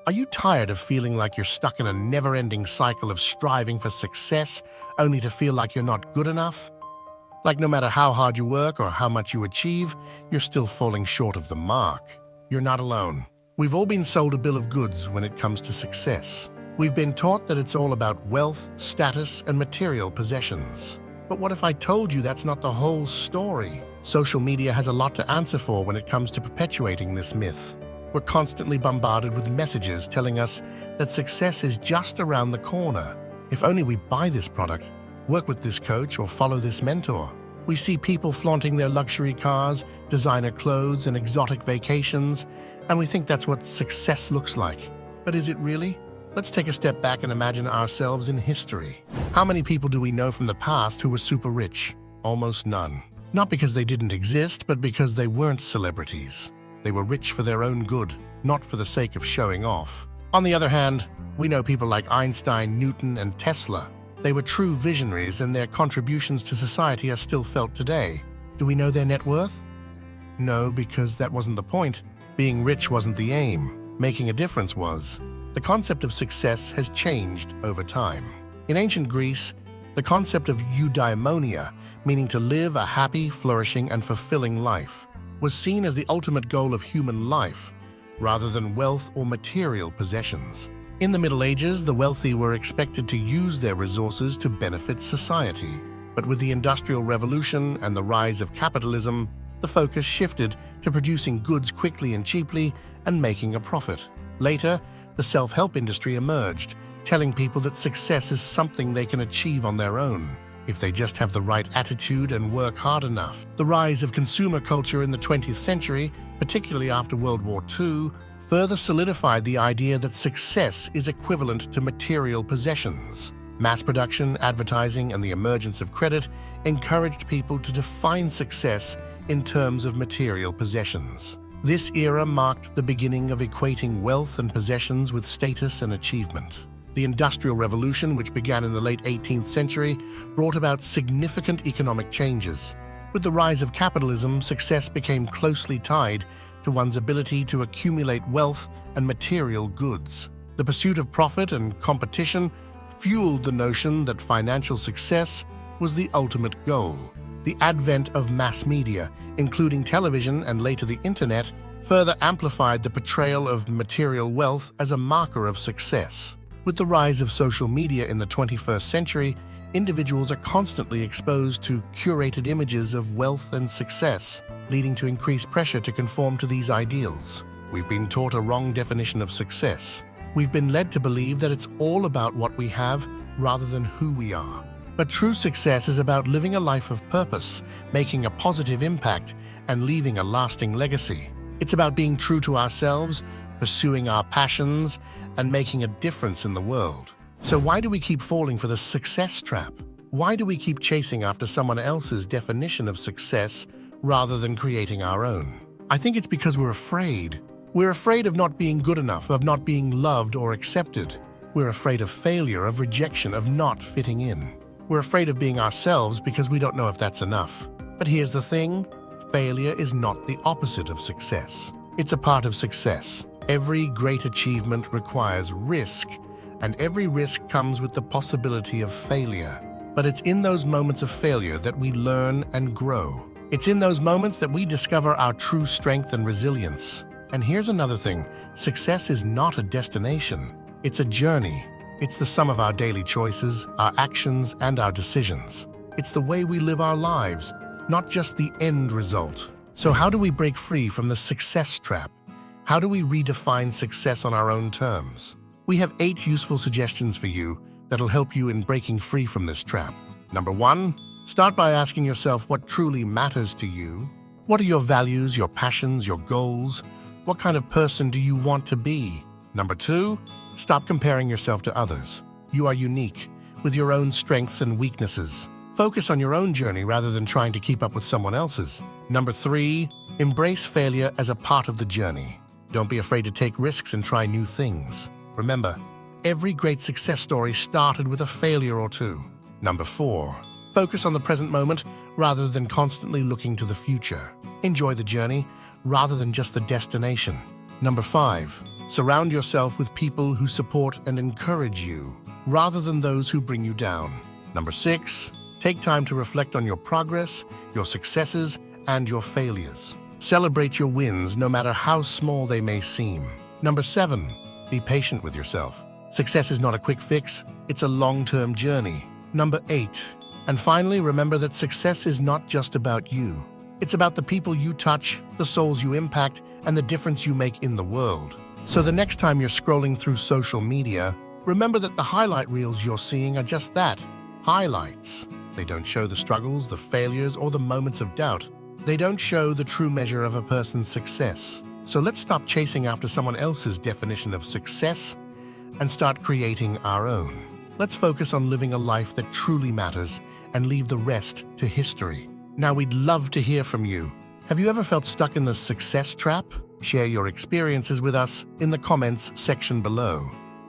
Are you tired of feeling like you're stuck in a never-ending cycle of striving for success, only to feel like you're not good enough? Like no matter how hard you work or how much you achieve, you're still falling short of the mark. You're not alone. We've all been sold a bill of goods when it comes to success. We've been taught that it's all about wealth, status, and material possessions. But what if I told you that's not the whole story? Social media has a lot to answer for when it comes to perpetuating this myth. We're constantly bombarded with messages telling us that success is just around the corner. If only we buy this product, work with this coach, or follow this mentor. We see people flaunting their luxury cars, designer clothes, and exotic vacations, and we think that's what success looks like. But is it really? Let's take a step back and imagine ourselves in history. How many people do we know from the past who were super rich? Almost none. Not because they didn't exist, but because they weren't celebrities. They were rich for their own good, not for the sake of showing off. On the other hand, we know people like Einstein, Newton, and Tesla. They were true visionaries, and their contributions to society are still felt today. Do we know their net worth? No, because that wasn't the point. Being rich wasn't the aim. Making a difference was. The concept of success has changed over time. In ancient Greece, the concept of eudaimonia, meaning to live a happy, flourishing, and fulfilling life, was seen as the ultimate goal of human life, rather than wealth or material possessions. In the Middle Ages, the wealthy were expected to use their resources to benefit society. But with the Industrial Revolution and the rise of capitalism, the focus shifted to producing goods quickly and cheaply and making a profit. Later, the self-help industry emerged, telling people that success is something they can achieve on their own, if they just have the right attitude and work hard enough. The rise of consumer culture in the 20th century, particularly after World War II, further solidified the idea that success is equivalent to material possessions. Mass production, advertising, and the emergence of credit encouraged people to define success in terms of material possessions. This era marked the beginning of equating wealth and possessions with status and achievement. The Industrial Revolution, which began in the late 18th century, brought about significant economic changes. With the rise of capitalism, success became closely tied to one's ability to accumulate wealth and material goods. The pursuit of profit and competition fueled the notion that financial success was the ultimate goal. The advent of mass media, including television and later the internet, further amplified the portrayal of material wealth as a marker of success. With the rise of social media in the 21st century, individuals are constantly exposed to curated images of wealth and success, leading to increased pressure to conform to these ideals. We've been taught a wrong definition of success. We've been led to believe that it's all about what we have rather than who we are. But true success is about living a life of purpose, making a positive impact, and leaving a lasting legacy. It's about being true to ourselves, pursuing our passions, and making a difference in the world. So why do we keep falling for the success trap? Why do we keep chasing after someone else's definition of success rather than creating our own? I think it's because we're afraid. We're afraid of not being good enough, of not being loved or accepted. We're afraid of failure, of rejection, of not fitting in. We're afraid of being ourselves because we don't know if that's enough. But here's the thing, failure is not the opposite of success. It's a part of success. Every great achievement requires risk, and every risk comes with the possibility of failure. But it's in those moments of failure that we learn and grow. It's in those moments that we discover our true strength and resilience. And here's another thing, success is not a destination. It's a journey. It's the sum of our daily choices, our actions, and our decisions. It's the way we live our lives, not just the end result. So how do we break free from the success trap? How do we redefine success on our own terms? We have 8 useful suggestions for you that'll help you in breaking free from this trap. Number 1, start by asking yourself what truly matters to you. What are your values, your passions, your goals? What kind of person do you want to be? Number 2, stop comparing yourself to others. You are unique, with your own strengths and weaknesses. Focus on your own journey rather than trying to keep up with someone else's. Number 3, embrace failure as a part of the journey. Don't be afraid to take risks and try new things. Remember, every great success story started with a failure or two. Number 4, focus on the present moment rather than constantly looking to the future. Enjoy the journey rather than just the destination. Number 5, Surround yourself with people who support and encourage you, rather than those who bring you down. Number 6, take time to reflect on your progress, your successes, and your failures. Celebrate your wins, no matter how small they may seem. Number 7, be patient with yourself. Success is not a quick fix, it's a long-term journey. Number 8, and finally, remember that success is not just about you. It's about the people you touch, the souls you impact, and the difference you make in the world. So the next time you're scrolling through social media, remember that the highlight reels you're seeing are just that, highlights. They don't show the struggles, the failures, or the moments of doubt. They don't show the true measure of a person's success. So let's stop chasing after someone else's definition of success and start creating our own. Let's focus on living a life that truly matters and leave the rest to history. Now, we'd love to hear from you. Have you ever felt stuck in the success trap? Share your experiences with us in the comments section below.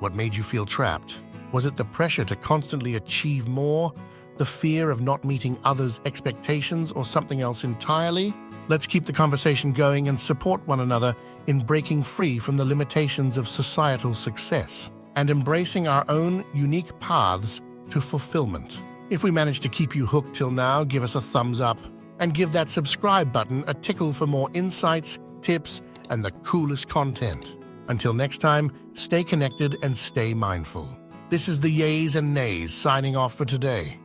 What made you feel trapped? Was it the pressure to constantly achieve more, the fear of not meeting others' expectations, or something else entirely? Let's keep the conversation going and support one another in breaking free from the limitations of societal success and embracing our own unique paths to fulfillment. If we managed to keep you hooked till now, give us a thumbs up and give that subscribe button a tickle for more insights, tips, and the coolest content. Until next time, stay connected and stay mindful. This is the Yays and Nays signing off for today.